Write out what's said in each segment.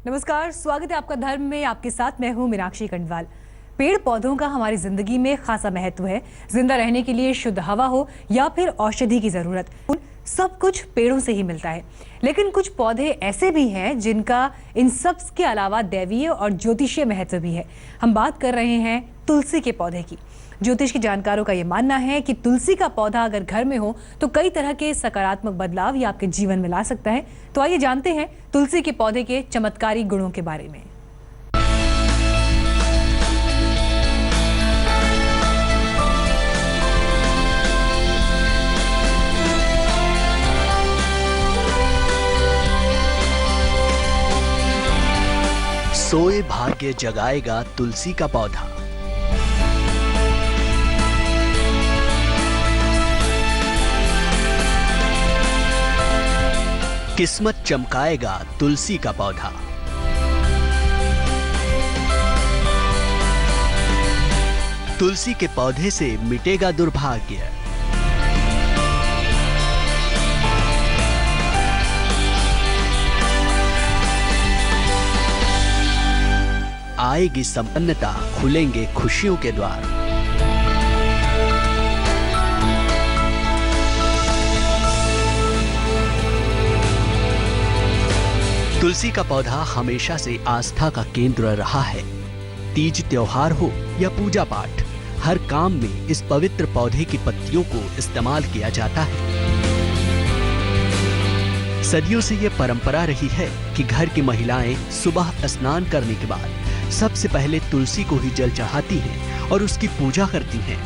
नमस्कार, स्वागत है आपका धर्म में। आपके साथ मैं हूं मीनाक्षी खंडवाल। पेड़ पौधों का हमारी जिंदगी में खासा महत्व है। जिंदा रहने के लिए शुद्ध हवा हो या फिर औषधि की जरूरत, सब कुछ पेड़ों से ही मिलता है। लेकिन कुछ पौधे ऐसे भी हैं जिनका इन सब के अलावा दैवीय और ज्योतिषीय महत्व भी है। हम बात कर रहे हैं तुलसी के पौधे की। ज्योतिष के जानकारों का यह मानना है कि तुलसी का पौधा अगर घर में हो तो कई तरह के सकारात्मक बदलाव ये आपके जीवन में ला सकता है। तो आइए जानते हैं तुलसी के पौधे के चमत्कारी गुणों के बारे में। सोए भाग्य जगाएगा तुलसी का पौधा। किस्मत चमकाएगा तुलसी का पौधा। तुलसी के पौधे से मिटेगा दुर्भाग्य। आएगी संपन्नता, खुलेंगे खुशियों के द्वार। तुलसी का पौधा हमेशा से आस्था का केंद्र रहा है। तीज त्योहार हो या पूजा पाठ, हर काम में इस पवित्र पौधे की पत्तियों को इस्तेमाल किया जाता है। सदियों से यह परंपरा रही है कि घर की महिलाएं सुबह स्नान करने के बाद सबसे पहले तुलसी को ही जल चढ़ाती हैं और उसकी पूजा करती हैं।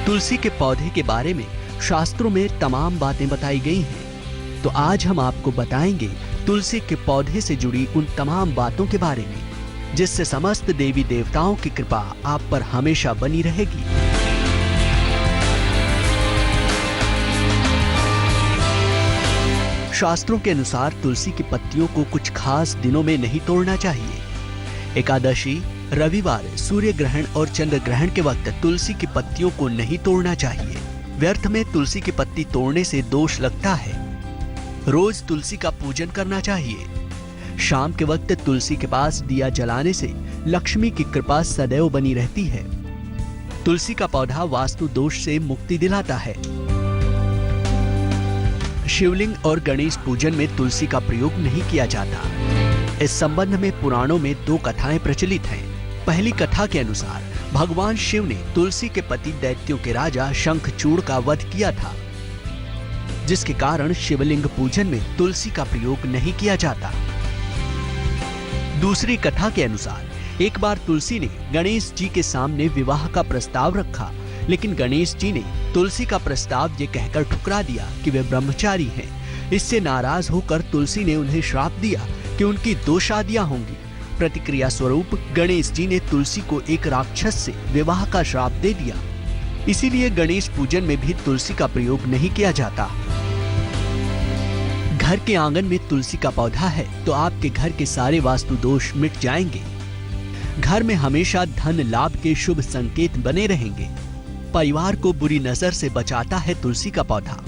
तुलसी के पौधे के बारे में शास्त्रों में तमाम बातें बताई गई हैं। तो आज हम आपको बताएंगे तुलसी के पौधे से जुड़ी उन तमाम बातों के बारे में, जिससे समस्त देवी देवताओं की कृपा आप पर हमेशा बनी रहेगी। शास्त्रों के अनुसार तुलसी की पत्तियों को कुछ खास दिनों में नहीं तोड़ना चाहिए। एकादशी, रविवार, सूर्य ग्रहण और चंद्र ग्रहण के वक्त तुलसी की पत्तियों को नहीं तोड़ना चाहिए। व्यर्थ में तुलसी की पत्ती तोड़ने से दोष लगता है। रोज तुलसी का पूजन करना चाहिए। शाम के वक्त तुलसी के पास दिया जलाने से लक्ष्मी की कृपा सदैव बनी रहती है। तुलसी का पौधा वास्तु दोष से मुक्ति दिलाता है। शिवलिंग और गणेश पूजन में तुलसी का प्रयोग नहीं किया जाता। इस संबंध में पुराणों में दो कथाएं प्रचलित हैं। पहली कथा के अनुसार भगवान शिव ने तुलसी के पति दैत्यों के राजा शंखचूड़ का वध किया था, जिसके कारण शिवलिंग पूजन में तुलसी का प्रयोग नहीं किया जाता। दूसरी कथा के अनुसार एक बार तुलसी ने गणेश जी के सामने विवाह का प्रस्ताव रखा, लेकिन गणेश जी ने तुलसी का प्रस्ताव ये कहकर ठुकरा दिया कि वे ब्रह्मचारी हैं। इससे नाराज होकर तुलसी ने उन्हें श्राप दिया कि उनकी 2 शादियां होंगी। प्रतिक्रिया स्वरूप गणेश जी ने तुलसी को एक राक्षस से विवाह का श्राप दे दिया। इसीलिए गणेश पूजन में भी तुलसी का प्रयोग नहीं किया जाता। घर के आंगन में तुलसी का पौधा है तो आपके घर के सारे वास्तु दोष मिट जाएंगे। घर में हमेशा धन लाभ के शुभ संकेत बने रहेंगे। परिवार को बुरी नजर से बचाता है तुलसी का पौधा।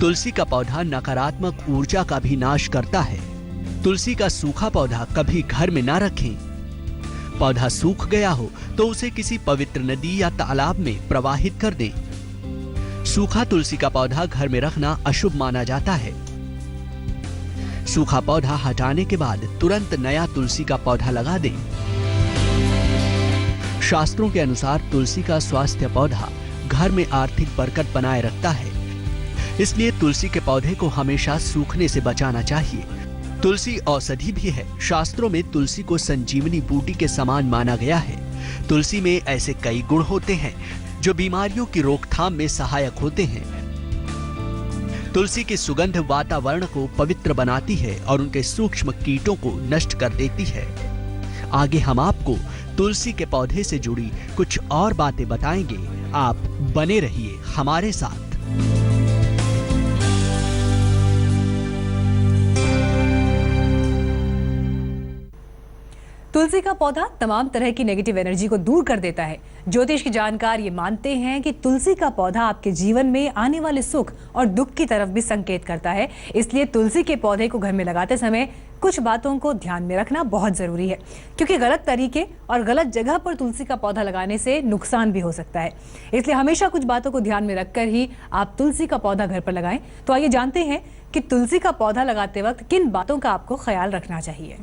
तुलसी का पौधा नकारात्मक ऊर्जा का भी नाश करता है। तुलसी का सूखा पौधा कभी घर में ना रखें। पौधा सूख गया हो तो उसे किसी पवित्र नदी या तालाब में प्रवाहित कर दें। सूखा तुलसी का पौधा घर में रखना अशुभ माना जाता है। सूखा पौधा हटाने के बाद तुरंत नया तुलसी का पौधा लगा दें। शास्त्रों के अनुसार तुलसी का स्वास्थ्य पौधा घर में आर्थिक बरकत बनाए रखता है। इसलिए तुलसी के पौधे को हमेशा सूखने से बचाना चाहिए। तुलसी औषधि भी है। शास्त्रों में तुलसी को संजीवनी बूटी के समान माना गया है। तुलसी में ऐसे कई गुण होते हैं जो बीमारियों की रोकथाम में सहायक होते हैं। तुलसी की सुगंध वातावरण को पवित्र बनाती है और उनके सूक्ष्म कीटों को नष्ट कर देती है। आगे हम आपको तुलसी के पौधे से जुड़ी कुछ और बातें बताएंगे। आप बने रहिए हमारे साथ। तुलसी का पौधा तमाम तरह की नेगेटिव एनर्जी को दूर कर देता है। ज्योतिष के जानकार ये मानते हैं कि तुलसी का पौधा आपके जीवन में आने वाले सुख और दुख की तरफ भी संकेत करता है। इसलिए तुलसी के पौधे को घर में लगाते समय कुछ बातों को ध्यान में रखना बहुत जरूरी है, क्योंकि गलत तरीके और गलत जगह पर तुलसी का पौधा लगाने से नुकसान भी हो सकता है। इसलिए हमेशा कुछ बातों को ध्यान में रखकर ही आप तुलसी का पौधा घर पर लगाएं। तो आइए जानते हैं कि तुलसी का पौधा लगाते वक्त किन बातों का आपको ख्याल रखना चाहिए।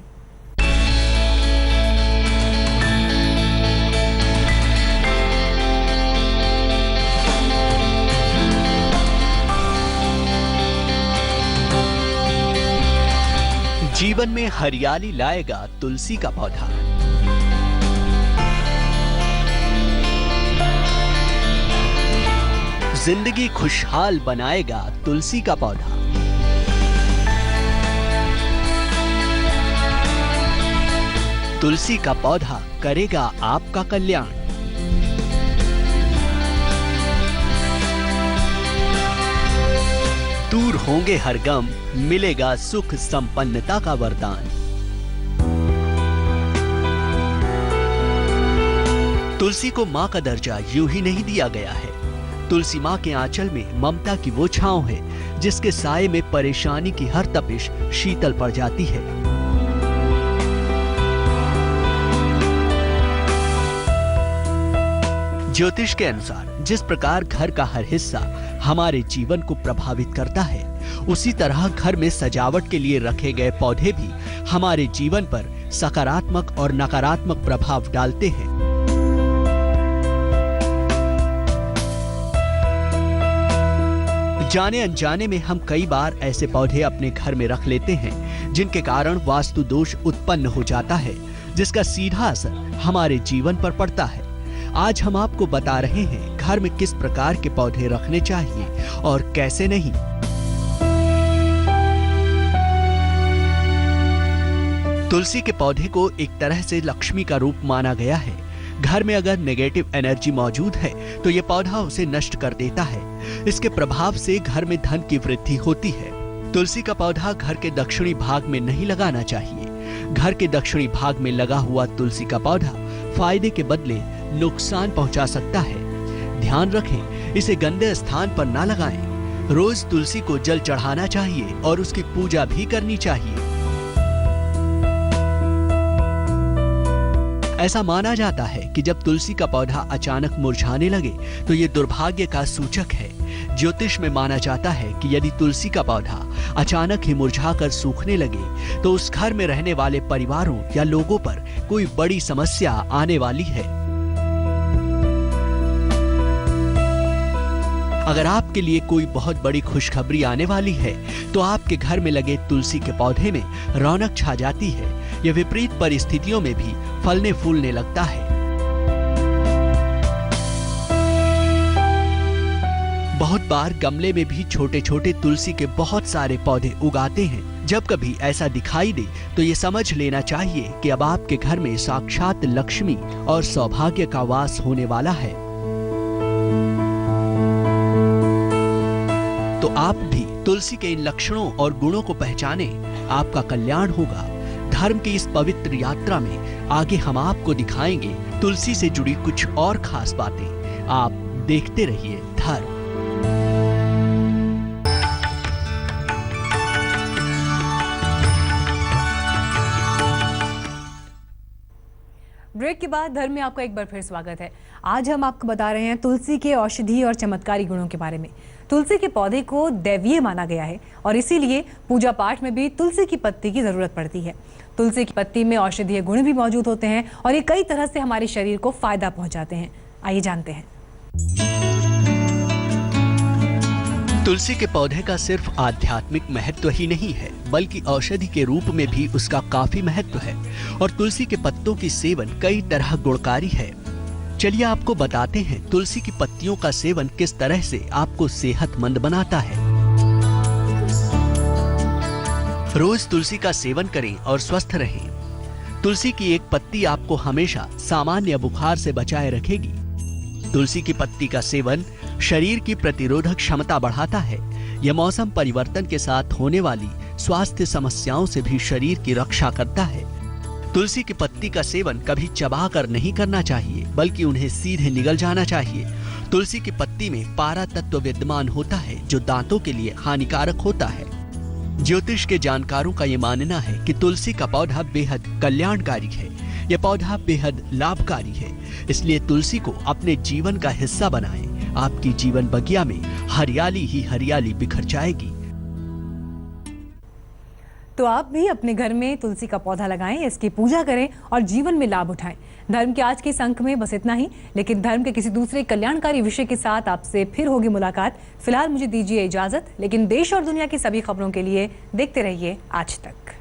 जीवन में हरियाली लाएगा तुलसी का पौधा। जिंदगी खुशहाल बनाएगा तुलसी का पौधा। तुलसी का पौधा करेगा आपका कल्याण। दूर होंगे हर गम, मिलेगा सुख संपन्नता का वरदान। तुलसी को मां का दर्जा यूं ही नहीं दिया गया है। तुलसी मां के आंचल में ममता की वो छांव है जिसके साये में परेशानी की हर तपिश शीतल पड़ जाती है। ज्योतिष के अनुसार जिस प्रकार घर का हर हिस्सा हमारे जीवन को प्रभावित करता है, उसी तरह घर में सजावट के लिए रखे गए पौधे भी हमारे जीवन पर सकारात्मक और नकारात्मक प्रभाव डालते हैं। जाने अनजाने में हम कई बार ऐसे पौधे अपने घर में रख लेते हैं जिनके कारण वास्तु दोष उत्पन्न हो जाता है, जिसका सीधा असर हमारे जीवन पर पड़ता है। आज हम आपको बता रहे हैं घर में किस प्रकार के पौधे रखने चाहिए और कैसे नहीं। तुलसी के पौधे को एक तरह से लक्ष्मी का रूप माना गया है। घर में अगर नेगेटिव एनर्जी मौजूद है तो ये पौधा उसे नष्ट कर देता है। इसके प्रभाव से घर में धन की वृद्धि होती है। तुलसी का पौधा घर के दक्षिणी भाग में नहीं लगाना चाहिए। घर के दक्षिणी भाग में लगा हुआ तुलसी का पौधा फायदे के बदले नुकसान पहुंचा सकता है। ध्यान रखें, इसे गंदे स्थान पर ना लगाएं। रोज तुलसी को जल चढ़ाना चाहिए और उसकी पूजा भी करनी चाहिए। ऐसा माना जाता है कि जब तुलसी का पौधा अचानक मुरझाने लगे तो ये दुर्भाग्य का सूचक है। ज्योतिष में माना जाता है कि यदि तुलसी का पौधा अचानक ही मुरझाकर सूखने लगे तो उस घर में रहने वाले परिवारों या लोगों पर कोई बड़ी समस्या आने वाली है। अगर आपके लिए कोई बहुत बड़ी खुशखबरी आने वाली है तो आपके घर में लगे तुलसी के पौधे में रौनक छा जाती है। यह विपरीत परिस्थितियों में भी फलने फूलने लगता है। बहुत बार गमले में भी छोटे छोटे तुलसी के बहुत सारे पौधे उगाते हैं। जब कभी ऐसा दिखाई दे तो ये समझ लेना चाहिए कि अब आपके घर में साक्षात लक्ष्मी और सौभाग्य का वास होने वाला है। तो आप भी तुलसी के इन लक्षणों और गुणों को पहचाने, आपका कल्याण होगा। धर्म की इस पवित्र यात्रा में आगे हम आपको दिखाएंगे तुलसी से जुड़ी कुछ और खास बातें। आप देखते रहिए धर्म। ब्रेक के बाद धर्म में आपका एक बार फिर स्वागत है। आज हम आपको बता रहे हैं तुलसी के औषधि और चमत्कारी गुणों के बारे में। तुलसी के पौधे को दैवीय माना गया है और इसीलिए पूजा पाठ में भी तुलसी की पत्ती की जरूरत पड़ती है। तुलसी की पत्ती में औषधीय गुण भी मौजूद होते हैं और ये कई तरह से हमारे शरीर को फायदा पहुंचाते हैं। आइए जानते हैं। तुलसी के पौधे का सिर्फ आध्यात्मिक महत्व ही नहीं है, बल्कि औषधि के रूप में भी उसका काफी महत्व है। और तुलसी के पत्तों की सेवन कई तरह गुणकारी है। चलिए आपको बताते हैं तुलसी की पत्तियों का सेवन किस तरह से आपको सेहतमंद बनाता है। रोज तुलसी का सेवन करें और स्वस्थ रहें। तुलसी की एक पत्ती आपको हमेशा सामान्य बुखार से बचाए रखेगी। तुलसी की पत्ती का सेवन शरीर की प्रतिरोधक क्षमता बढ़ाता है। यह मौसम परिवर्तन के साथ होने वाली स्वास्थ्य समस्याओं से भी शरीर की रक्षा करता है। तुलसी की पत्ती का सेवन कभी चबाकर नहीं करना चाहिए, बल्कि उन्हें सीधे निगल जाना चाहिए। तुलसी की पत्ती में पारा तत्व विद्यमान होता है, जो दांतों के लिए हानिकारक होता है। ज्योतिष के जानकारों का ये मानना है कि तुलसी का पौधा बेहद कल्याणकारी है। यह पौधा बेहद लाभकारी है, इसलिए तुलसी को अपने जीवन का हिस्सा बनाएं। आपकी जीवन बगिया में हरियाली ही हरियाली बिखर जाएगी। तो आप भी अपने घर में तुलसी का पौधा लगाएं, इसकी पूजा करें और जीवन में लाभ उठाएं। धर्म के आज के इस अंक में बस इतना ही, लेकिन धर्म के किसी दूसरे कल्याणकारी विषय के साथ आपसे फिर होगी मुलाकात। फिलहाल मुझे दीजिए इजाजत, लेकिन देश और दुनिया की सभी खबरों के लिए देखते रहिए आज तक।